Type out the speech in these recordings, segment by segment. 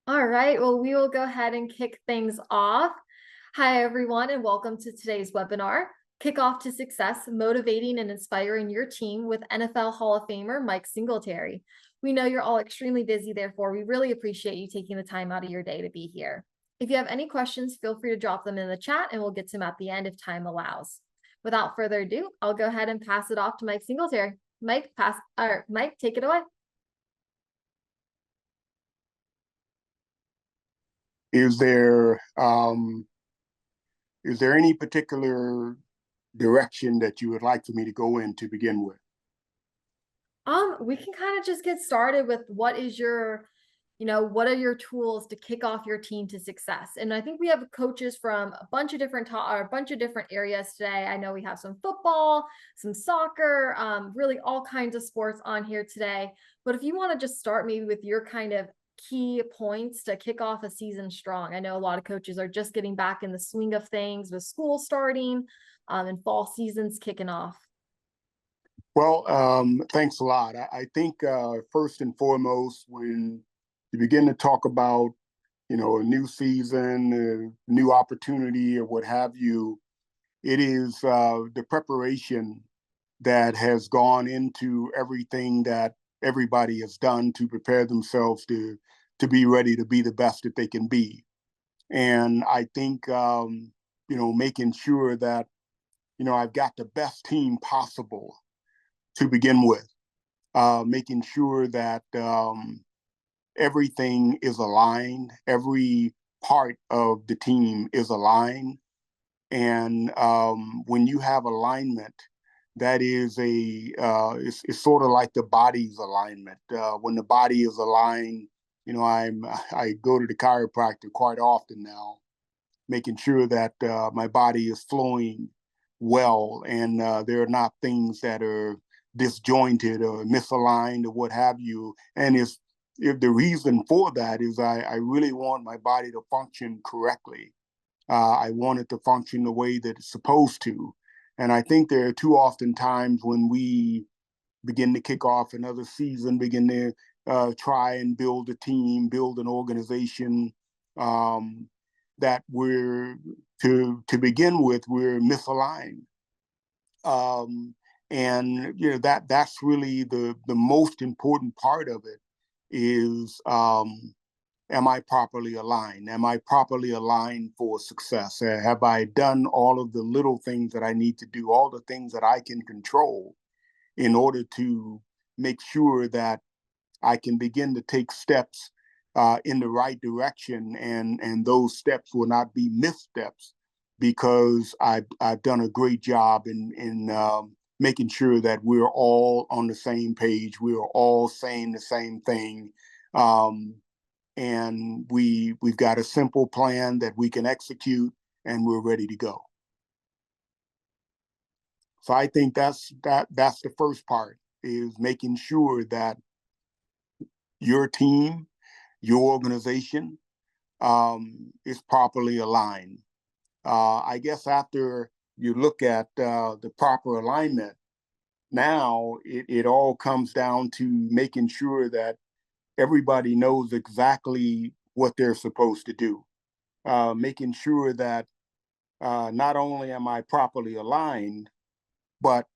All right, well, we will go ahead and kick things off. Hi, everyone, and welcome to today's webinar, Kickoff to Success, Motivating and Inspiring Your Team with NFL Hall of Famer Mike Singletary. We know you're all extremely busy, therefore, we really appreciate you taking the time out of your day to be here. If you have any questions, feel free to drop them in the chat, and we'll get to them at the end if time allows. Without further ado, I'll go ahead and pass it off to Mike Singletary. Mike, take it away. Is there is there any particular direction that you would like for me to go in to begin with? We can kind of just get started with what are your tools to kick off your team to success? And I think we have coaches from a bunch of different areas today. I know we have some football, some soccer, really all kinds of sports on here today. But if you want to just start maybe with your kind of key points to kick off a season strong. I know a lot of coaches are just getting back in the swing of things with school starting, and fall seasons kicking off. Well, thanks a lot. I think first and foremost, when you begin to talk about, a new season, a new opportunity, or what have you, it is the preparation that has gone into everything that everybody has done to prepare themselves to be ready to be the best that they can be. And I think, making sure that, I've got the best team possible to begin with, making sure that everything is aligned, every part of the team is aligned. And when you have alignment, that is it's sort of like the body's alignment. When the body is aligned, I go to the chiropractor quite often now, making sure that my body is flowing well, and there are not things that are disjointed or misaligned or what have you. And if the reason for that is I really want my body to function correctly. I want it to function the way that it's supposed to. And I think there are too often times when we begin to kick off another season, begin to try and build a team, build an organization, that to begin with, we're misaligned. And that's really the most important part of it is, am I properly aligned? Am I properly aligned for success? Have I done all of the little things that I need to do, all the things that I can control in order to make sure that I can begin to take steps in the right direction, and those steps will not be missteps because I've done a great job in making sure that we're all on the same page, we are all saying the same thing, and we've got a simple plan that we can execute, and we're ready to go. So I think that's the first part, is making sure that your team, your organization, is properly aligned. I guess after you look at the proper alignment, now it all comes down to making sure that everybody knows exactly what they're supposed to do. Making sure that not only am I properly aligned, but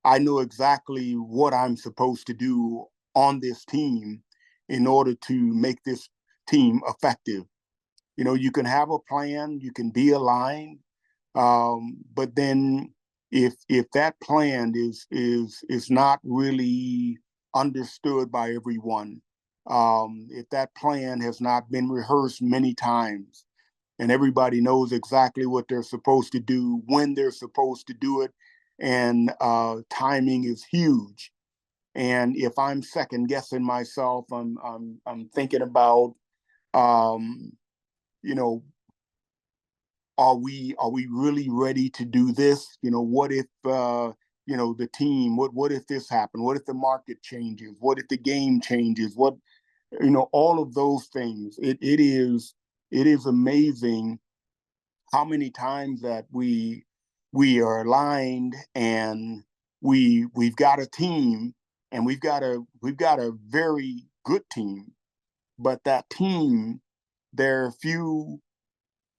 I know exactly what I'm supposed to do on this team in order to make this team effective. You can have a plan, you can be aligned, but then if that plan is not really understood by everyone, if that plan has not been rehearsed many times, and everybody knows exactly what they're supposed to do, when they're supposed to do it, and timing is huge. And if I'm second guessing myself, I'm thinking about, um, you know, are we really ready to do this? What if the team? What if this happened? What if the market changes? What if the game changes? All of those things. It is amazing how many times that we are aligned, and we've got a team, and we've got a very good team, but that team, there are a few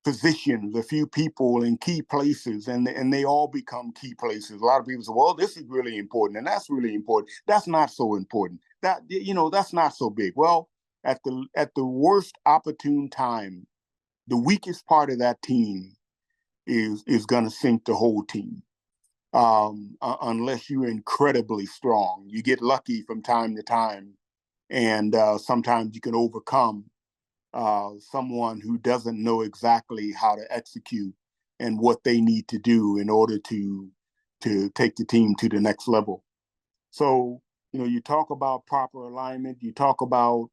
positions, a few people in key places, and they all become key places. A lot of people say, well, this is really important, and that's really important. That's not so important. That's not so big. Well, at the worst opportune time, the weakest part of that team is going to sink the whole team. Unless you're incredibly strong, you get lucky from time to time, and sometimes you can overcome someone who doesn't know exactly how to execute and what they need to do in order to take the team to the next level. So, you talk about proper alignment, you talk about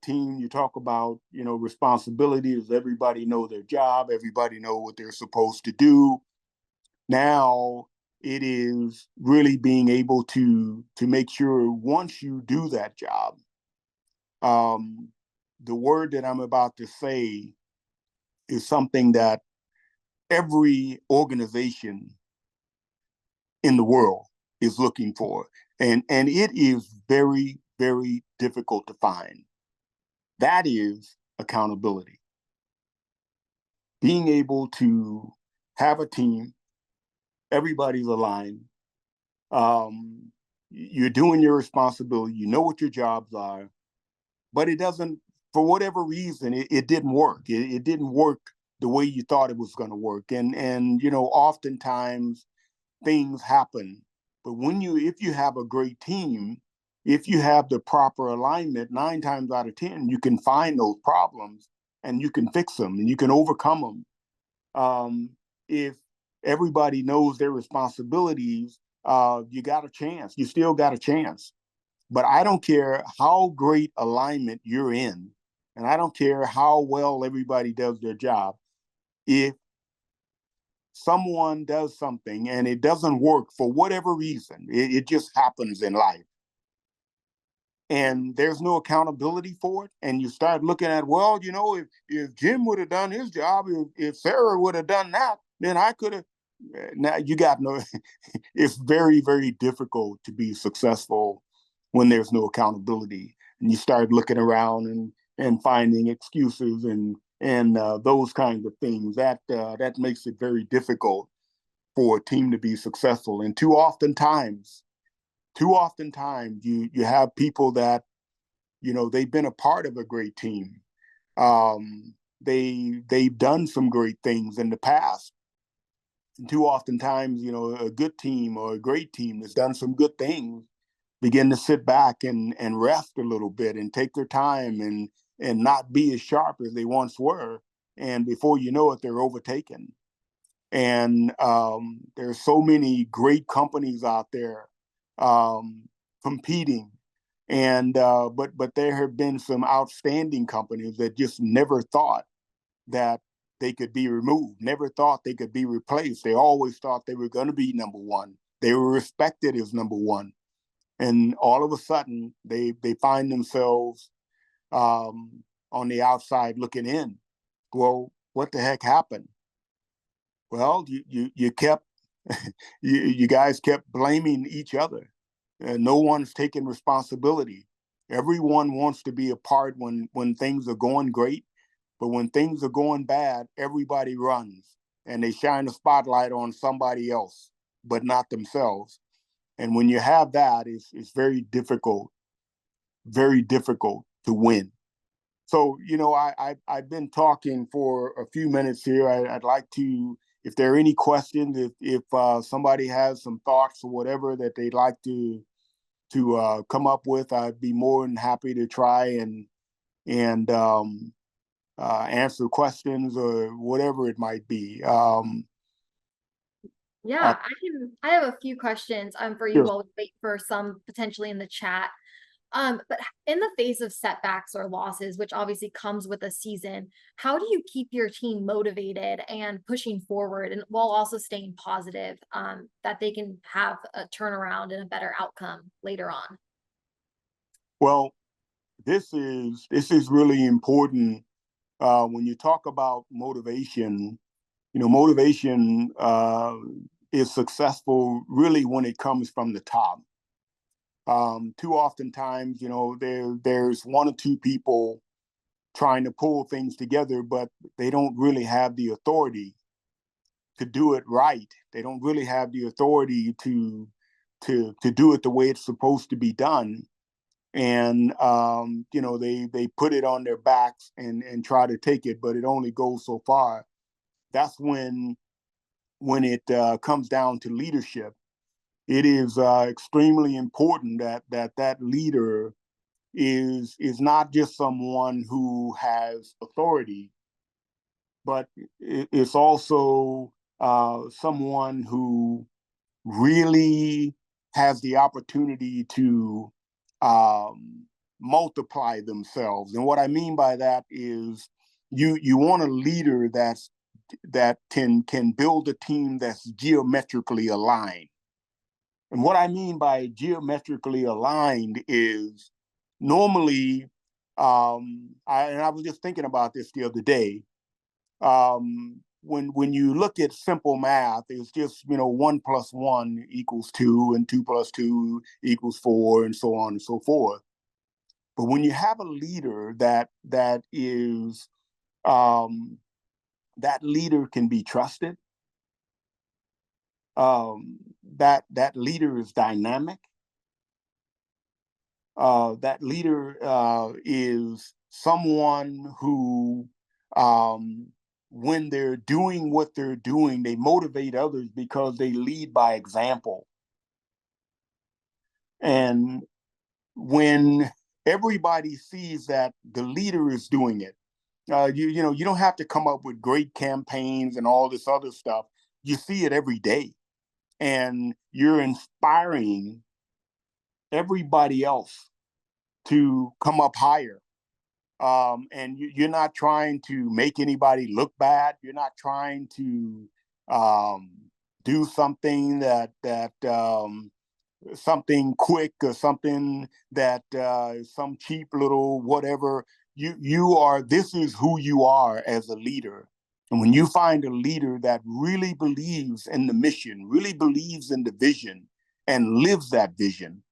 team, you talk about, responsibilities. Everybody know their job, everybody know what they're supposed to do. Now it is really being able to make sure once you do that job, um, the word that I'm about to say is something that every organization in the world is looking for. And it is very, very difficult to find. That is accountability. Being able to have a team, everybody's aligned, you're doing your responsibility, you know what your jobs are, but it doesn't, for whatever reason, it didn't work. It didn't work the way you thought it was going to work. And oftentimes things happen. But if you have a great team, if you have the proper alignment, 9 times out of 10, you can find those problems and you can fix them and you can overcome them. If everybody knows their responsibilities, you got a chance. You still got a chance. But I don't care how great alignment you're in, and I don't care how well everybody does their job. If someone does something and it doesn't work for whatever reason, it just happens in life, and there's no accountability for it, and you start looking at, well, if Jim would have done his job, if Sarah would have done that, then I could have. Now you got no. It's very, very difficult to be successful when there's no accountability, and you start looking around and finding excuses and those kinds of things. That makes it very difficult for a team to be successful. And too oftentimes you have people that they've been a part of a great team. They've done some great things in the past. And too oftentimes, a good team or a great team that's done some good things begin to sit back and rest a little bit and take their time and not be as sharp as they once were. And before you know it, they're overtaken. And there's so many great companies out there competing. And but there have been some outstanding companies that just never thought that they could be removed, never thought they could be replaced. They always thought they were going to be number one. They were respected as number one. And all of a sudden, they find themselves on the outside looking in. Well, what the heck happened? Well, you kept you guys kept blaming each other, and no one's taking responsibility. Everyone wants to be a part when things are going great, but when things are going bad, everybody runs and they shine the spotlight on somebody else, but not themselves. And when you have that, it's very difficult to win. So, I've been talking for a few minutes here. I'd like to, if there are any questions, if somebody has some thoughts or whatever that they'd like to come up with, I'd be more than happy to try and answer questions or whatever it might be. Yeah, I have a few questions for you Sure. while we wait for some potentially in the chat. But in the face of setbacks or losses, which obviously comes with a season, how do you keep your team motivated and pushing forward and while also staying positive, that they can have a turnaround and a better outcome later on? Well, this is really important when you talk about motivation. Motivation is successful really when it comes from the top. Too oftentimes, there's one or two people trying to pull things together, but they don't really have the authority to do it right. They don't really have the authority to do it the way it's supposed to be done. And they put it on their backs and try to take it, but it only goes so far. That's when it comes down to leadership. It is extremely important that leader is not just someone who has authority, but it's also someone who really has the opportunity to multiply themselves. And what I mean by that is you want a leader that can build a team that's geometrically aligned. And what I mean by geometrically aligned is normally, I was just thinking about this the other day. When you look at simple math, it's just 1 + 1 = 2, and 2 + 2 = 4, and so on and so forth. But when you have a leader that is that leader can be trusted, that leader is dynamic. That leader is someone who, when they're doing what they're doing, they motivate others because they lead by example. And when everybody sees that the leader is doing it, you don't have to come up with great campaigns and all this other stuff. You see it every day, and you're inspiring everybody else to come up higher. And you're not trying to make anybody look bad. You're not trying to um, do something something quick, or something that some cheap little whatever. You are. This is who you are as a leader. And when you find a leader that really believes in the mission, really believes in the vision, and lives that vision,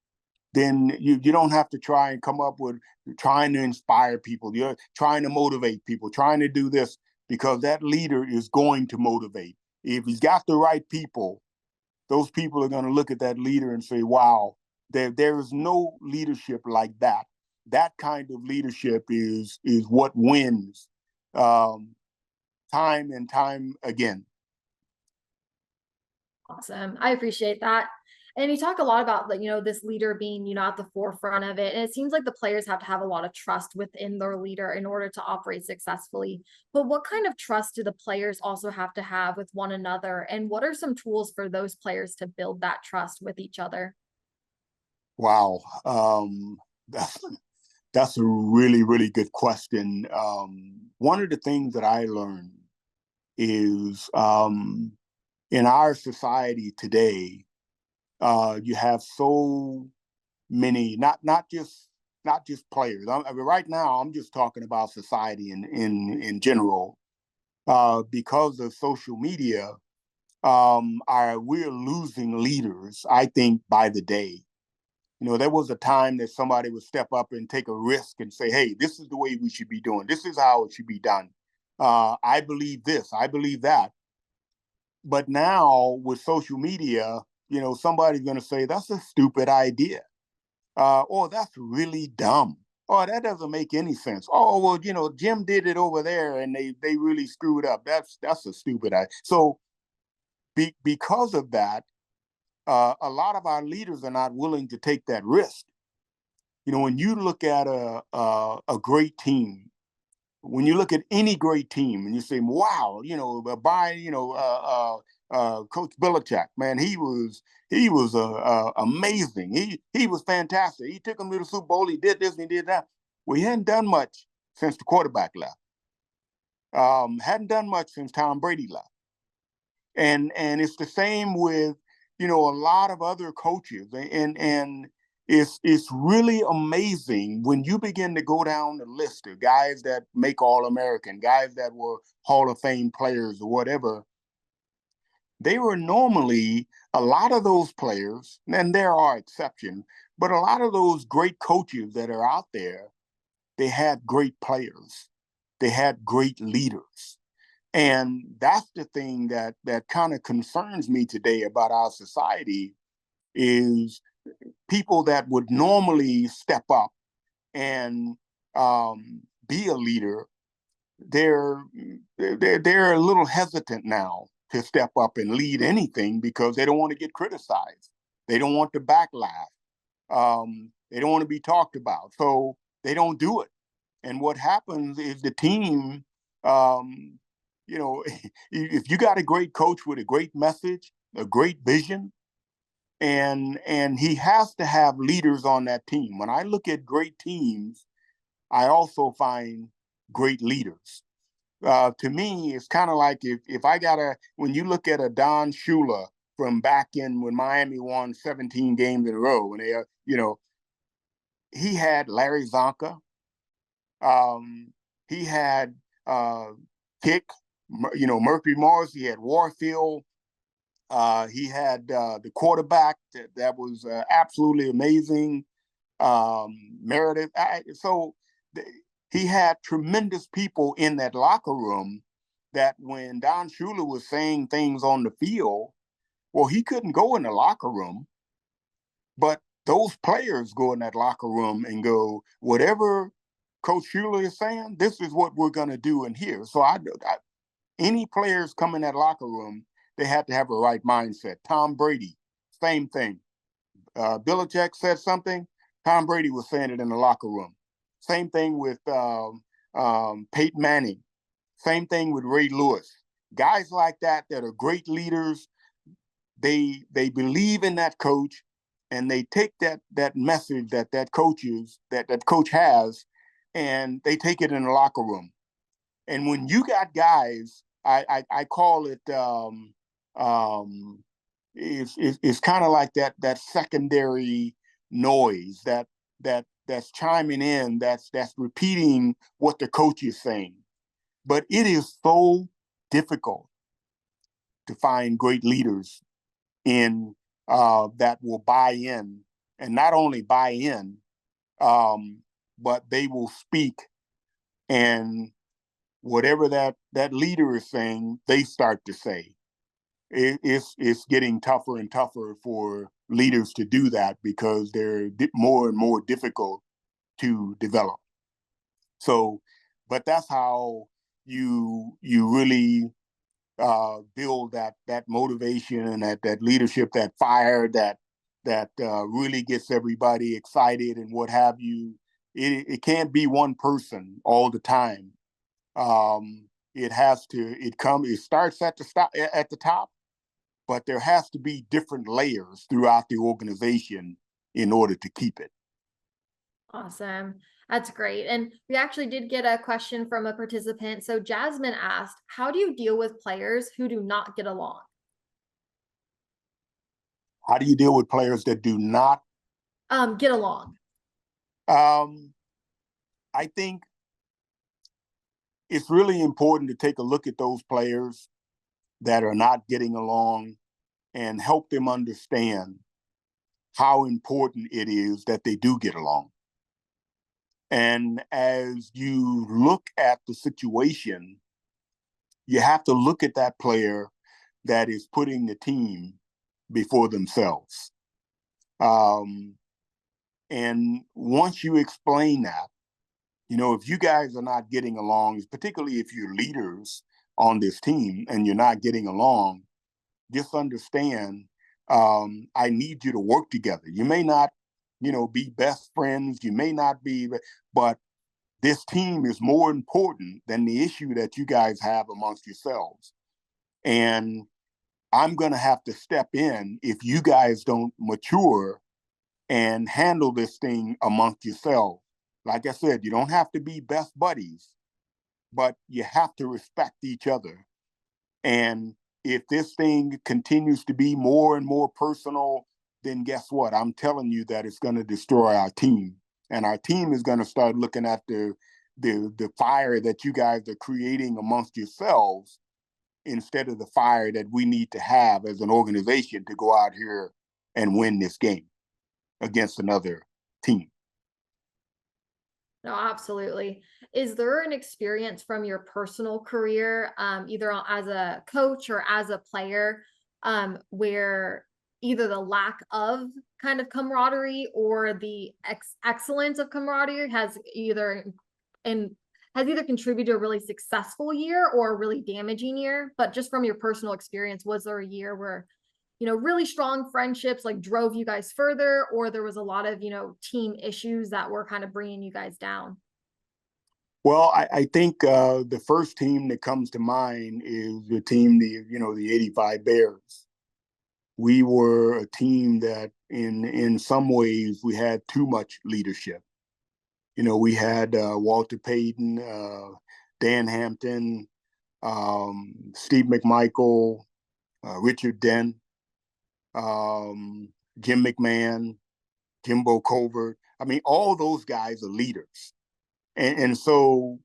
then you don't have to try and come up with trying to inspire people. You're trying to motivate people, trying to do this, because that leader is going to motivate. If he's got the right people, those people are going to look at that leader and say, wow, there is no leadership like that. That kind of leadership is what wins um, time and time again. Awesome. I appreciate that. And you talk a lot about this leader being, at the forefront of it. And it seems like the players have to have a lot of trust within their leader in order to operate successfully. But what kind of trust do the players also have to have with one another? And what are some tools for those players to build that trust with each other? Wow. That's, that's a really, really good question. One of the things that I learned is in our society today, you have so many, not just players. I mean, right now, I'm just talking about society in general. Because of social media, we're losing leaders, I think, by the day. There was a time that somebody would step up and take a risk and say, hey, this is the way we should be doing. This is how it should be done. I believe this. I believe that. But now with social media, somebody's going to say, that's a stupid idea. Or that's really dumb. Oh, that doesn't make any sense. Oh, well, Jim did it over there and they really screwed up. That's a stupid idea. So because of that, a lot of our leaders are not willing to take that risk. When you look at a great team, when you look at any great team and you say, wow, Coach Belichick, man, he was amazing. He was fantastic. He took them to the Super Bowl. He did this and he did that. Well, he hadn't done much since the quarterback left. Hadn't done much since Tom Brady left. And it's the same with a lot of other coaches, and it's really amazing when you begin to go down the list of guys that make All-American, guys that were Hall of Fame players or whatever. They were normally, a lot of those players, and there are exceptions, But a lot of those great coaches that are out there, they had great players. They had great leaders. And that's the thing that kind of concerns me today about our society is people that would normally step up and be a leader, they're they're a little hesitant now to step up and lead anything because they don't want to get criticized. They don't want the backlash. They don't want to be talked about, so they don't do it. And what happens is the team, um, you know, if you got a great coach with a great message, a great vision, and he has to have leaders on that team. When I look at great teams, I also find great leaders. To me, it's kind of like if I got when you look at a Don Shula from back in when Miami won 17 games in a row, and he had Larry Zonka, he had Kick, Murphy Morris, he had Warfield, he had the quarterback that was absolutely amazing, Meredith. He had tremendous people in that locker room that when Don Shula was saying things on the field, well, he couldn't go in the locker room, but those players go in that locker room and go, whatever Coach Shula is saying, this is what we're going to do in here. So any players come in that locker room, they had to have a right mindset. Tom Brady, same thing. Belichick said something, Tom Brady was saying it in the locker room. Same thing with Peyton Manning. Same thing with Ray Lewis. Guys like that are great leaders. They believe in that coach, and they take that message that coach has, and they take it in the locker room. And when you got guys, I call it it's kind of like that secondary noise that's chiming in, that's repeating what the coach is saying. But it is so difficult to find great leaders in that will buy in, and not only buy in, but they will speak, and whatever that leader is saying, they start to say. It's getting tougher and tougher for leaders to do that because they're more and more difficult to develop. So, but that's how you really build that motivation and that leadership, that fire that really gets everybody excited and what have you. It can't be one person all the time. It starts at the top, but there has to be different layers throughout the organization in order to keep it. Awesome. That's great. And we actually did get a question from a participant. So Jasmine asked, how do you deal with players who do not get along? How do you deal with players that do not get along? I think it's really important to take a look at those players that are not getting along and help them understand how important it is that they do get along. And as you look at the situation, you have to look at that player that is putting the team before themselves. And once you explain that, if you guys are not getting along, particularly if you're leaders on this team and you're not getting along, just understand, I need you to work together. You may not, be best friends. You may not be, but this team is more important than the issue that you guys have amongst yourselves. And I'm going to have to step in if you guys don't mature and handle this thing amongst yourselves. Like I said, you don't have to be best buddies, but you have to respect each other. And if this thing continues to be more and more personal, then guess what? I'm telling you that it's going to destroy our team. And our team is going to start looking at the fire that you guys are creating amongst yourselves instead of the fire that we need to have as an organization to go out here and win this game. against another team. No, absolutely. Is there an experience from your personal career, either as a coach or as a player, where either the lack of kind of camaraderie or the excellence of camaraderie and has either contributed to a really successful year or a really damaging year? But just from your personal experience, was there a year where really strong friendships like drove you guys further, or there was a lot of, team issues that were kind of bringing you guys down? Well, I think the first team that comes to mind is the team, the '85 Bears. We were a team that, in some ways, we had too much leadership. We had Walter Payton, Dan Hampton, Steve McMichael, Richard Dent, Jim McMahon, Jimbo Covert. I mean, all those guys are leaders. And so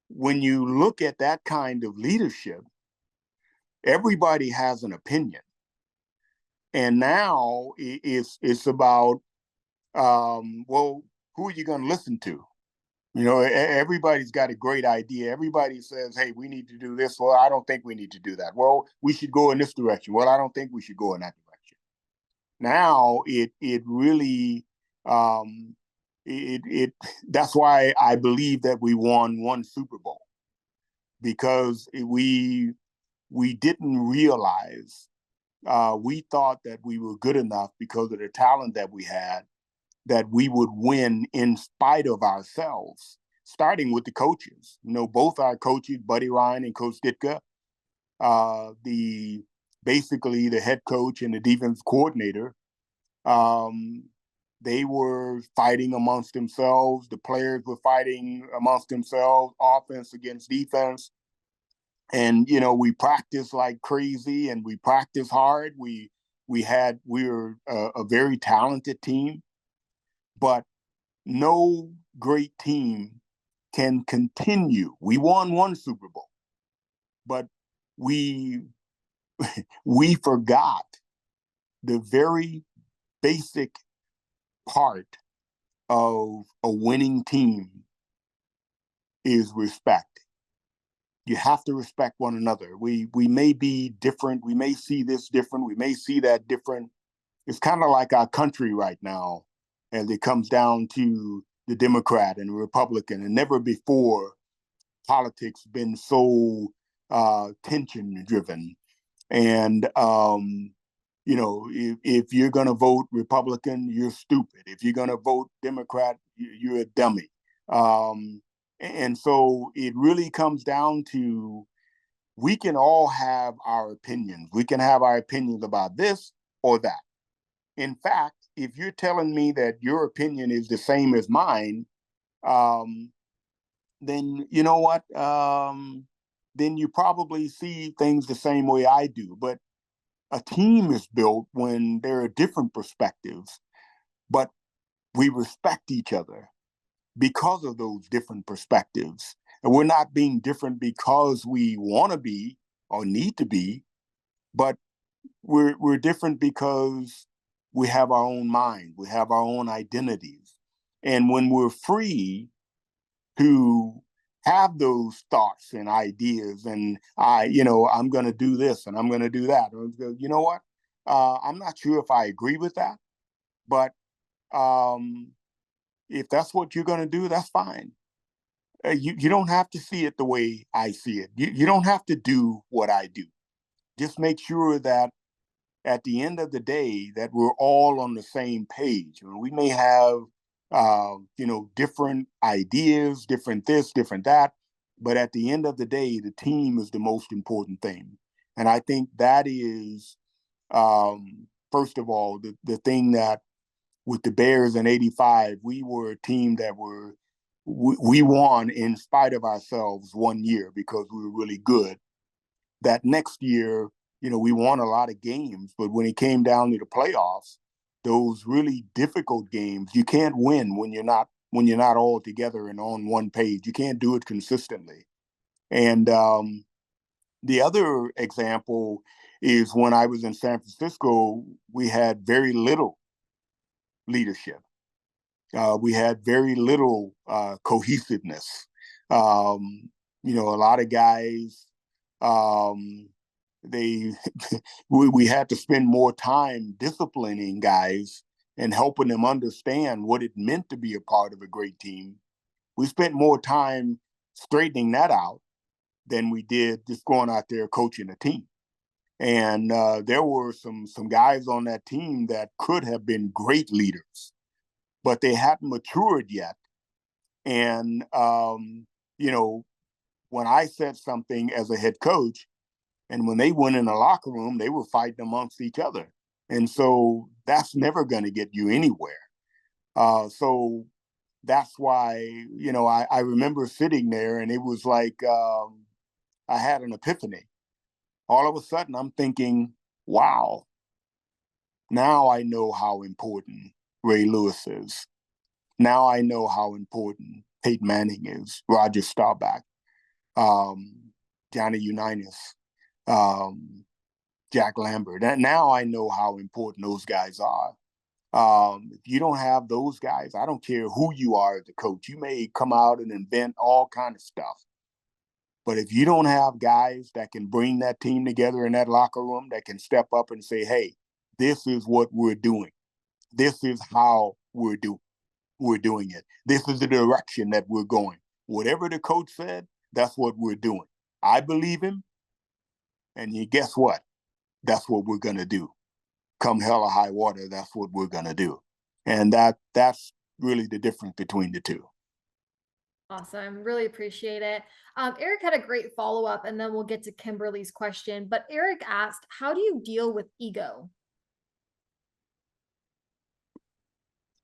when you look at that kind of leadership, everybody has an opinion. And now it's about, well, who are you going to listen to? Everybody's got a great idea. Everybody says, hey, we need to do this. Well, I don't think we need to do that. Well, we should go in this direction. Well, I don't think we should go in that direction. Now it really that's why I believe that we won one Super Bowl, because we didn't realize, we thought that we were good enough because of the talent that we had, that we would win in spite of ourselves, starting with the coaches. Both our coaches, Buddy Ryan and Coach Ditka, basically the head coach and the defense coordinator, they were fighting amongst themselves. The players were fighting amongst themselves, offense against defense. And, we practiced like crazy and we practiced hard. We were a very talented team, but no great team can continue. We won one Super Bowl, but we forgot the very basic part of a winning team is respect. You have to respect one another. We may be different. We may see this different. We may see that different. It's kind of like our country right now, as it comes down to the Democrat and the Republican. And never before politics been so tension driven. And if you're going to vote Republican, you're stupid. If you're going to vote Democrat, you're a dummy. And so it really comes down to, we can all have our opinions. We can have our opinions about this or that. In fact, if you're telling me that your opinion is the same as mine, then you know what? Then you probably see things the same way I do. But a team is built when there are different perspectives, but we respect each other because of those different perspectives. And we're not being different because we want to be or need to be, but we're different because we have our own mind, we have our own identities. And when we're free to have those thoughts and ideas, and I'm going to do this and I'm going to do that. You know what? I'm not sure if I agree with that, but if that's what you're going to do, that's fine. You don't have to see it the way I see it. You don't have to do what I do. Just make sure that at the end of the day, that we're all on the same page. We may have, different ideas, different this, different that, but at the end of the day, the team is the most important thing. And I think that is, first of all, the thing that with the Bears in '85, we were a team that we won in spite of ourselves one year because we were really good. That next year, we won a lot of games, but when it came down to the playoffs, those really difficult games, you can't win when you're not all together and on one page. You can't do it consistently. And the other example is when I was in San Francisco, we had very little leadership. We had very little cohesiveness. A lot of guys, they we had to spend more time disciplining guys and helping them understand what it meant to be a part of a great team. We spent more time straightening that out than we did just going out there coaching a team. And there were some guys on that team that could have been great leaders, but they hadn't matured yet. And when I said something as a head coach, and when they went in the locker room, they were fighting amongst each other. And so that's never going to get you anywhere. So that's why, I remember sitting there and it was like I had an epiphany. All of a sudden, I'm thinking, wow, now I know how important Ray Lewis is. Now I know how important Peyton Manning is, Roger Staubach, Johnny Unitas, Jack Lambert. And now I know how important those guys are. If you don't have those guys, I don't care who you are as a coach. You may come out and invent all kind of stuff. But if you don't have guys that can bring that team together in that locker room, that can step up and say, hey, this is what we're doing. This is how we're doing it. This is the direction that we're going. Whatever the coach said, that's what we're doing. I believe him. And guess what? That's what we're going to do. Come hell or high water, that's what we're going to do. And that's really the difference between the two. Awesome. Really appreciate it. Eric had a great follow-up, and then we'll get to Kimberly's question. But Eric asked, how do you deal with ego?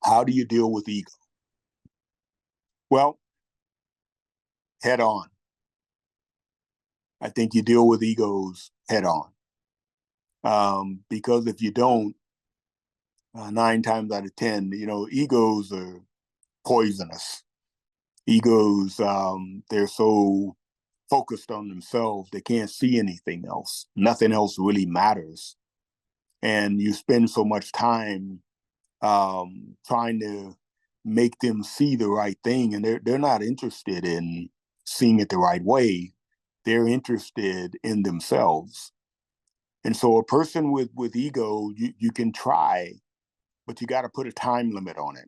How do you deal with ego? Well, head on. I think you deal with egos head on. Because if you don't, 9 times out of 10, egos are poisonous. Egos, they're so focused on themselves, they can't see anything else. Nothing else really matters. And you spend so much time trying to make them see the right thing, and they're not interested in seeing it the right way. They're interested in themselves. And so a person with ego, you can try, but you got to put a time limit on it.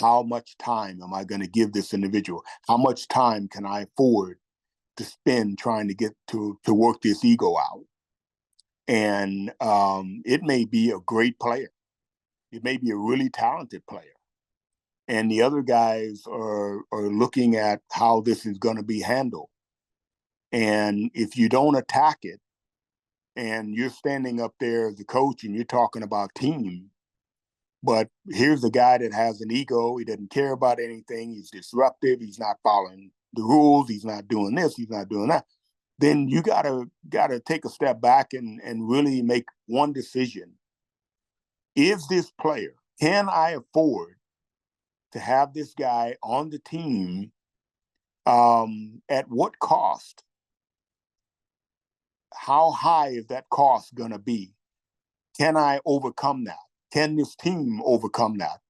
How much time am I going to give this individual? How much time can I afford to spend trying to get to work this ego out? And it may be a great player. It may be a really talented player. And the other guys are looking at how this is going to be handled. And if you don't attack it, and you're standing up there as a coach and you're talking about team, but here's a guy that has an ego. He doesn't care about anything. He's disruptive. He's not following the rules. He's not doing this. He's not doing that. Then you gotta take a step back and really make one decision. Is this player, can I afford to have this guy on the team? At what cost? How high is that cost going to be? Can I overcome that? Can this team overcome that?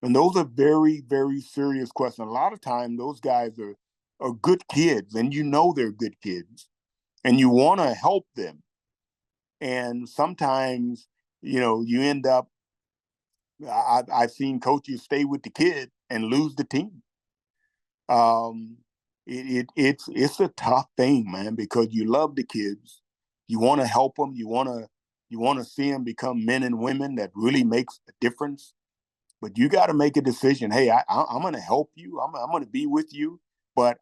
And those are very, very serious questions. A lot of times those guys are good kids, and they're good kids, and you want to help them. And sometimes, you end up, I've seen coaches stay with the kid and lose the team. It's a tough thing, man, because you love the kids. You want to help them. You want to see them become men and women that really makes a difference. But you got to make a decision. Hey, I'm going to help you. I'm going to be with you, but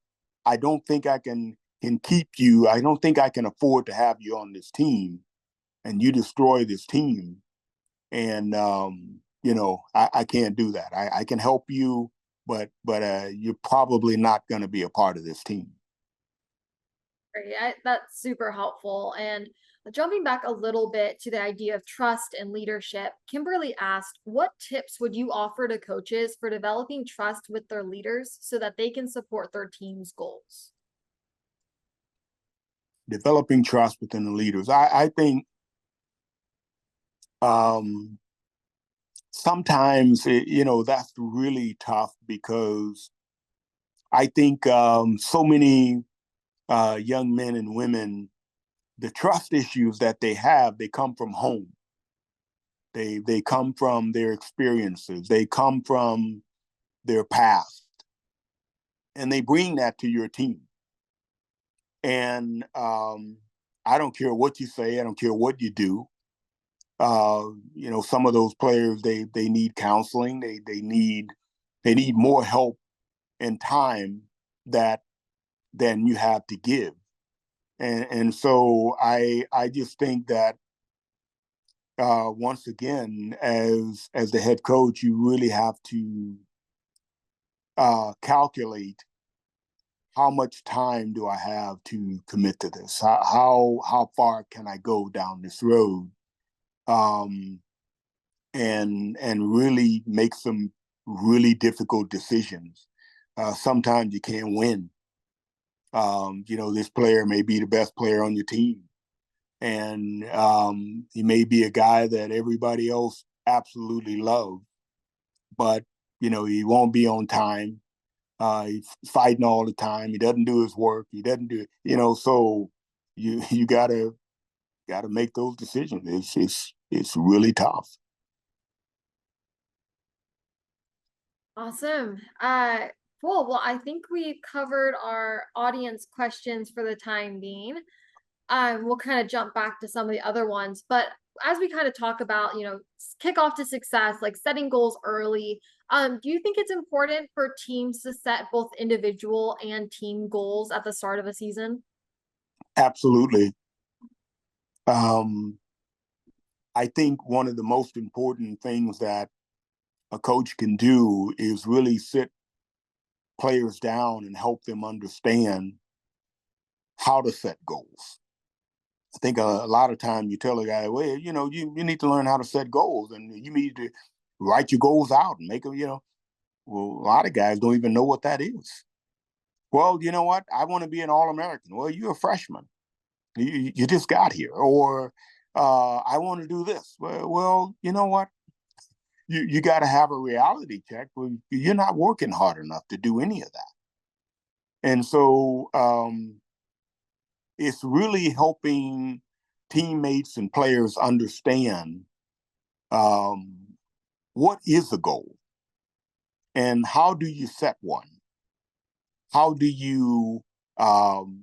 I don't think I can keep you. I don't think I can afford to have you on this team, and you destroy this team. And I can't do that. I can help you, but you're probably not going to be a part of this team. Great. That's super helpful. And jumping back a little bit to the idea of trust and leadership, Kimberly asked, what tips would you offer to coaches for developing trust with their leaders so that they can support their team's goals? Developing trust within the leaders. I think sometimes, that's really tough because I think so many young men and women, the trust issues that they come from home. They come from their experiences. They come from their past, and they bring that to your team. And I don't care what you say. I don't care what you do. Some of those players they need counseling. They need more help and time than you have to give. And so I just think that once again, as the head coach, you really have to calculate how much time do I have to commit to this? How far can I go down this road? And really make some really difficult decisions. Sometimes you can't win. This player may be the best player on your team, and he may be a guy that everybody else absolutely loves, but he won't be on time. He's fighting all the time. He doesn't do his work. He doesn't do, so you gotta make those decisions. It's really tough. Awesome. Cool. Well, I think we've covered our audience questions for the time being. We'll kind of jump back to some of the other ones, but as we kind of talk about, kickoff to success, like setting goals early, do you think it's important for teams to set both individual and team goals at the start of a season? Absolutely. Um, I think one of the most important things that a coach can do is really sit players down and help them understand how to set goals. I think a lot of time you tell a guy, well, you need to learn how to set goals, and you need to write your goals out and make them, well, a lot of guys don't even know what that is. Well, you know what? I want to be an All-American. Well, you're a freshman. You just got here. Or I want to do this. Well, you know what? You got to have a reality check. Well, you're not working hard enough to do any of that. And so it's really helping teammates and players understand um, what is the goal and how do you set one? How do you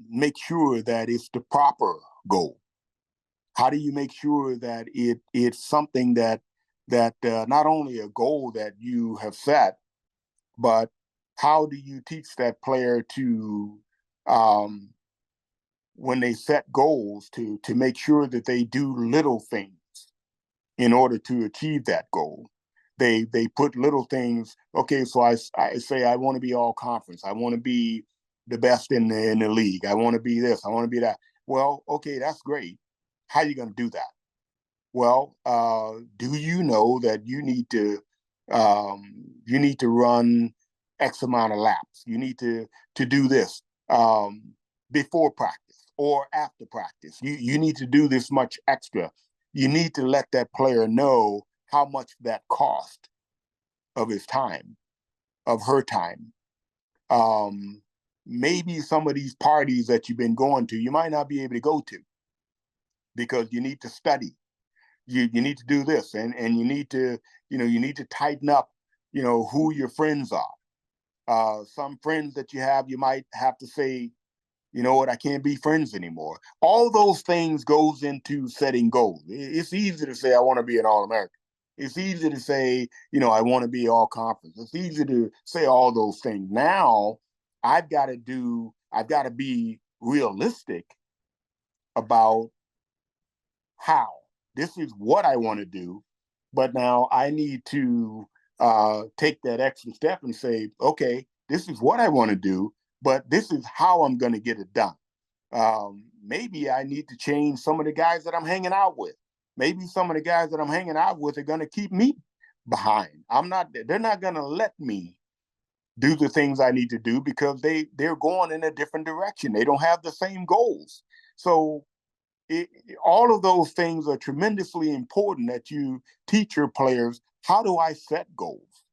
make sure that it's the proper goal? How do you make sure that it's something that not only a goal that you have set, but how do you teach that player to when they set goals to make sure that they do little things in order to achieve that goal. They put little things. Okay, so I say I want to be all conference. I want to be the best in the league. I want to be this. I want to be that. Well, okay, that's great. How are you going to do that? Well, do you know that you need to run X amount of laps? You need to do this before practice or after practice. You need to do this much extra. You need to let that player know how much that cost of his time, of her time. Maybe some of these parties that you've been going to, you might not be able to go to because you need to study. You need to do this, and you need to tighten up, who your friends are. Some friends that you have, you might have to say, you know what, I can't be friends anymore. All those things goes into setting goals. It's easy to say I want to be an All-American. It's easy to say, I want to be all conference. It's easy to say all those things. Now I've got to be realistic about how. This is what I want to do, but now I need to take that extra step and say, okay, this is what I want to do, but this is how I'm going to get it done. Maybe I need to change some of the guys that I'm hanging out with. Maybe some of the guys that I'm hanging out with are going to keep me behind. They're not going to let me do the things I need to do because they're going in a different direction. They don't have the same goals. So all of those things are tremendously important that you teach your players how do I set goals?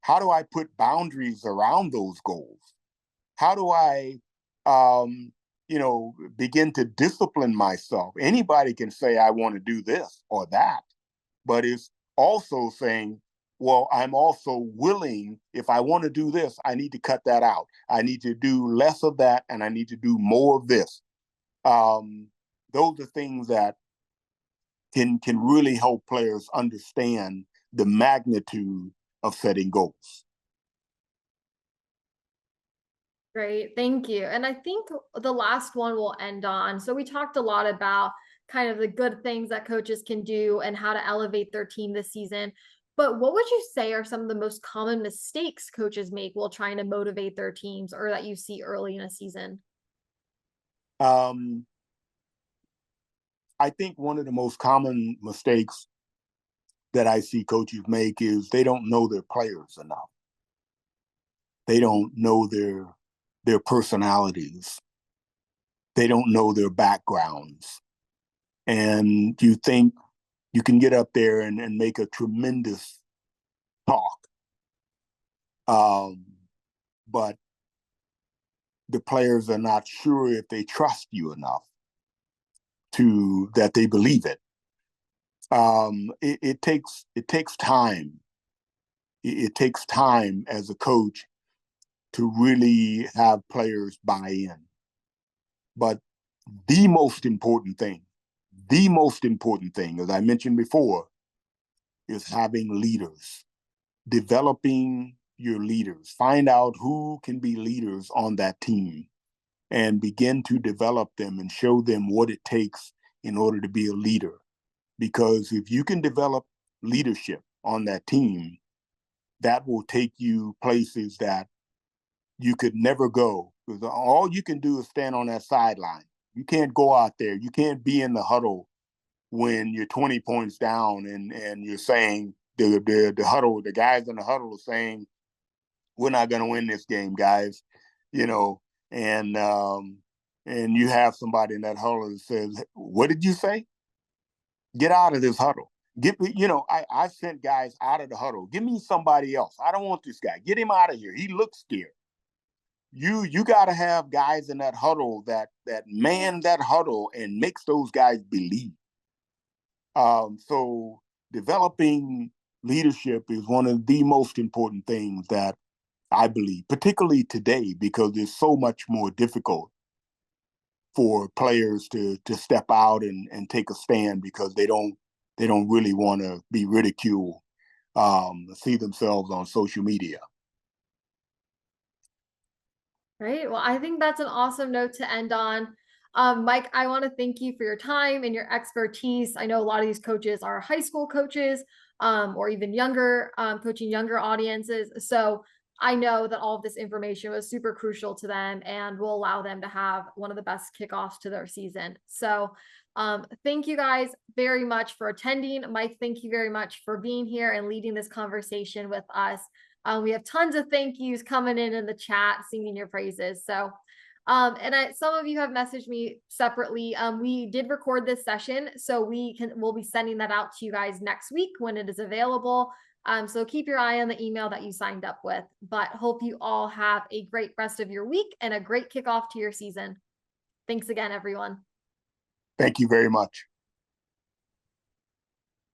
How do I put boundaries around those goals? How do I, begin to discipline myself? Anybody can say, I want to do this or that, but it's also saying, well, I'm also willing, if I want to do this, I need to cut that out. I need to do less of that, and I need to do more of this. Those are things that can really help players understand the magnitude of setting goals. Great, thank you. And I think the last one we'll end on. So we talked a lot about kind of the good things that coaches can do and how to elevate their team this season. But what would you say are some of the most common mistakes coaches make while trying to motivate their teams, or that you see early in a season? Um, I think one of the most common mistakes that I see coaches make is they don't know their players enough. They don't know their personalities. They don't know their backgrounds. And you think you can get up there and make a tremendous talk. But the players are not sure if they trust you enough that they believe it. It takes time. It takes time as a coach to really have players buy in. But the most important thing, as I mentioned before, is having leaders, developing your leaders. Find out who can be leaders on that team and begin to develop them and show them what it takes in order to be a leader. Because if you can develop leadership on that team, that will take you places that you could never go. Because all you can do is stand on that sideline. You can't go out there. You can't be in the huddle when you're 20 points down and you're saying, the huddle, the guys in the huddle are saying, we're not going to win this game, guys, and you have somebody in that huddle that says, what did you say? Get out of this huddle. I sent guys out of the huddle. Give me somebody else. I don't want this guy. Get him out of here. He looks scared. You got to have guys in that huddle that man that huddle and makes those guys believe. So developing leadership is one of the most important things that I believe, particularly today, because it's so much more difficult for players to step out and take a stand because they don't really want to be ridiculed, see themselves on social media. Great. Well, I think that's an awesome note to end on. Mike, I want to thank you for your time and your expertise. I know a lot of these coaches are high school coaches, or even younger, coaching younger audiences. So I know that all of this information was super crucial to them and will allow them to have one of the best kickoffs to their season. So thank you guys very much for attending. Mike, thank you very much for being here and leading this conversation with us. We have tons of thank yous coming in the chat, singing your praises. So, some of you have messaged me separately. We did record this session, so we'll be sending that out to you guys next week when it is available. So keep your eye on the email that you signed up with, but hope you all have a great rest of your week and a great kickoff to your season. Thanks again, everyone. Thank you very much.